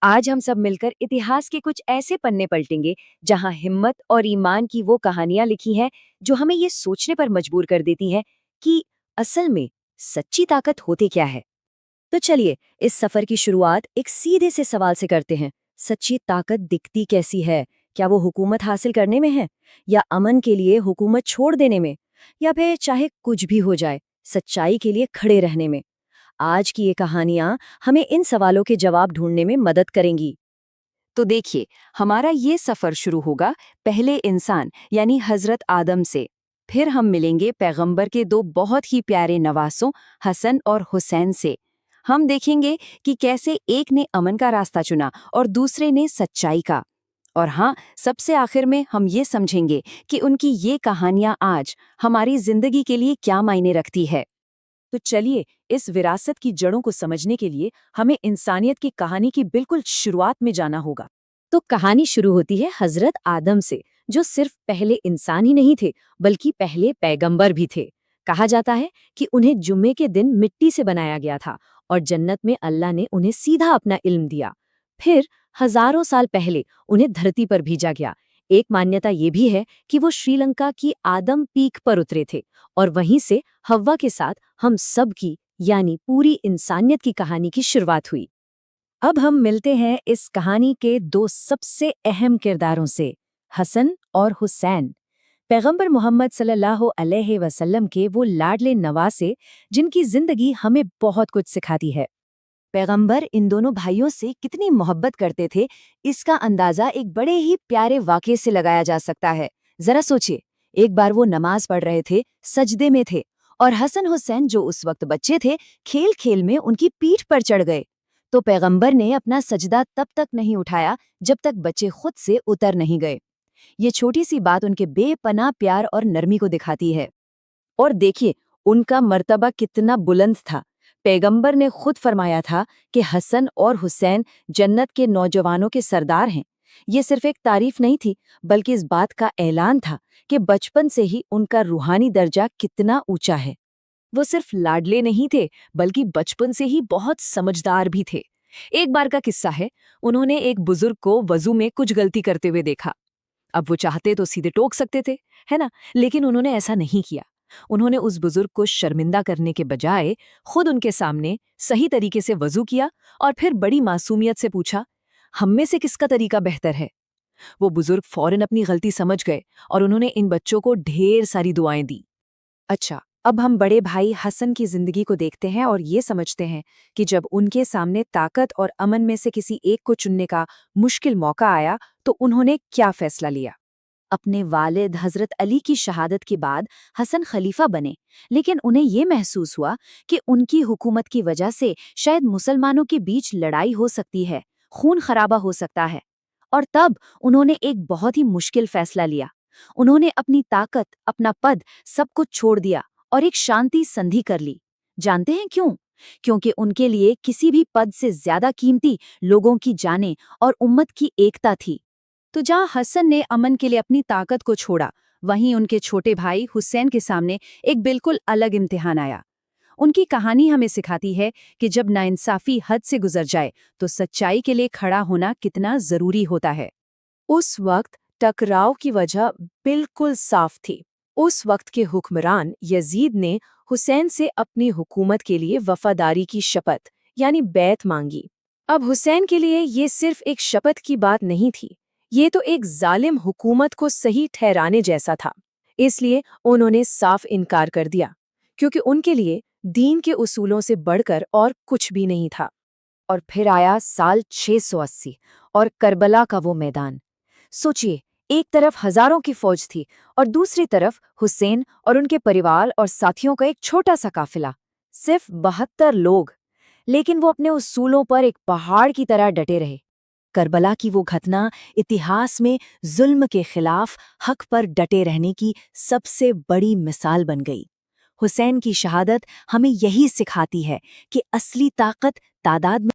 आज हम सब मिलकर इतिहास के कुछ ऐसे पन्ने पलटेंगे जहां हिम्मत और ईमान की वो कहानियां लिखी हैं जो हमें ये सोचने पर मजबूर कर देती हैं कि असल में सच्ची ताकत होती क्या है। तो चलिए इस सफर की शुरुआत एक सीधे से सवाल से करते हैं। सच्ची ताकत दिखती कैसी है? क्या वो हुकूमत हासिल करने में है, या अमन के लिए हुकूमत छोड़ देने में, या फिर चाहे कुछ भी हो जाए सच्चाई के लिए खड़े रहने में? आज की ये कहानियां हमें इन सवालों के जवाब ढूंढने में मदद करेंगी। तो देखिए, हमारा ये सफर शुरू होगा पहले इंसान यानी हजरत आदम से। फिर हम मिलेंगे पैगंबर के दो बहुत ही प्यारे नवासों हसन और हुसैन से। हम देखेंगे कि कैसे एक ने अमन का रास्ता चुना और दूसरे ने सच्चाई का। और हाँ, सबसे आखिर में हम ये समझेंगे कि उनकी ये कहानियां आज हमारी जिंदगी के लिए क्या मायने रखती है। तो चलिए, इस विरासत की जड़ों को समझने के लिए हमें इंसानियत की कहानी की बिल्कुल शुरुआत में जाना होगा। तो कहानी शुरू होती है हजरत आदम से, जो सिर्फ पहले इंसान ही नहीं थे बल्कि पहले पैगंबर भी थे। कहा जाता है कि उन्हें जुम्मे के दिन मिट्टी से बनाया गया था और जन्नत में अल्लाह ने उन्हें सीधा अपना इल्म दिया। फिर हजारों साल पहले उन्हें धरती पर भेजा गया। एक मान्यता ये भी है कि वो श्रीलंका की आदम पीक पर उतरे थे और वहीं से हव्वा के साथ हम सब की यानी पूरी इंसानियत की कहानी की शुरुआत हुई। अब हम मिलते हैं इस कहानी के दो सबसे अहम किरदारों से, हसन और हुसैन। पैगंबर मोहम्मद सल्लल्लाहु अलैहि वसल्लम के वो लाडले नवासे जिनकी जिंदगी हमें बहुत कुछ सिखाती है। पैगंबर इन दोनों भाइयों से कितनी मोहब्बत करते थे, इसका अंदाजा एक बड़े ही प्यारे वाक़ये से लगाया जा सकता है। जरा सोचिए, एक बार वो नमाज पढ़ रहे थे, सजदे में थे, और हसन हुसैन जो उस वक्त बच्चे थे, खेल खेल में उनकी पीठ पर चढ़ गए। तो पैगंबर ने अपना सजदा तब तक नहीं उठाया जब तक बच्चे खुद से उतर नहीं गए। ये छोटी सी बात उनके बेपनाह प्यार और नरमी को दिखाती है। और देखिए, उनका मर्तबा कितना बुलंद था। पैगंबर ने खुद फरमाया था कि हसन और हुसैन जन्नत के नौजवानों के सरदार हैं। ये सिर्फ एक तारीफ नहीं थी, बल्कि इस बात का ऐलान था कि बचपन से ही उनका रूहानी दर्जा कितना ऊंचा है। वो सिर्फ लाडले नहीं थे, बल्कि बचपन से ही बहुत समझदार भी थे। एक बार का किस्सा है, उन्होंने एक बुजुर्ग को वजू में कुछ गलती करते हुए देखा। अब वो चाहते तो सीधे टोक सकते थे, है ना? लेकिन उन्होंने ऐसा नहीं किया। उन्होंने उस बुजुर्ग को शर्मिंदा करने के बजाय खुद उनके सामने सही तरीके से वजू किया और फिर बड़ी मासूमियत से पूछा, हम में से किसका तरीका बेहतर है? वो बुजुर्ग फौरन अपनी गलती समझ गए और उन्होंने इन बच्चों को ढेर सारी दुआएं दी। अच्छा, अब हम बड़े भाई हसन की जिंदगी को देखते हैं और ये समझते हैं कि जब उनके सामने ताकत और अमन में से किसी एक को चुनने का मुश्किल मौका आया, तो उन्होंने क्या फैसला लिया। अपने वालिद हजरत अली की शहादत के बाद हसन खलीफा बने, लेकिन उन्हें ये महसूस हुआ कि उनकी हुकूमत की वजह से शायद मुसलमानों के बीच लड़ाई हो सकती है, खून खराबा हो सकता है। और तब उन्होंने एक बहुत ही मुश्किल फैसला लिया। उन्होंने अपनी ताकत, अपना पद, सब कुछ छोड़ दिया और एक शांति संधि कर ली। जानते हैं क्यों? क्योंकि उनके लिए किसी भी पद से ज्यादा कीमती लोगों की जानें और उम्मत की एकता थी। तो जहां हसन ने अमन के लिए अपनी ताकत को छोड़ा, वहीं उनके छोटे भाई हुसैन के सामने एक बिल्कुल अलग इम्तिहान आया। उनकी कहानी हमें सिखाती है कि जब नाइंसाफी हद से गुजर जाए तो सच्चाई के लिए खड़ा होना कितना जरूरी होता है। उस वक्त टकराव की वजह बिल्कुल साफ थी। उस वक्त के हुक्मरान यजीद ने हुसैन से अपनी हुकूमत के लिए वफादारी की शपथ यानी बैत मांगी। अब हुसैन के लिए ये सिर्फ एक शपथ की बात नहीं थी, ये तो एक जालिम हुकूमत को सही ठहराने जैसा था। इसलिए उन्होंने साफ इनकार कर दिया, क्योंकि उनके लिए दीन के उसूलों से बढ़कर और कुछ भी नहीं था। और फिर आया साल 680 और करबला का वो मैदान। सोचिए, एक तरफ हजारों की फौज थी और दूसरी तरफ हुसैन और उनके परिवार और साथियों का एक छोटा सा काफिला, सिर्फ 72 लोग। लेकिन वो अपने उसूलों पर एक पहाड़ की तरह डटे रहे। करबला की वो घटना इतिहास में जुल्म के खिलाफ हक पर डटे रहने की सबसे बड़ी मिसाल बन गई। हुसैन की शहादत हमें यही सिखाती है कि असली ताकत तादाद में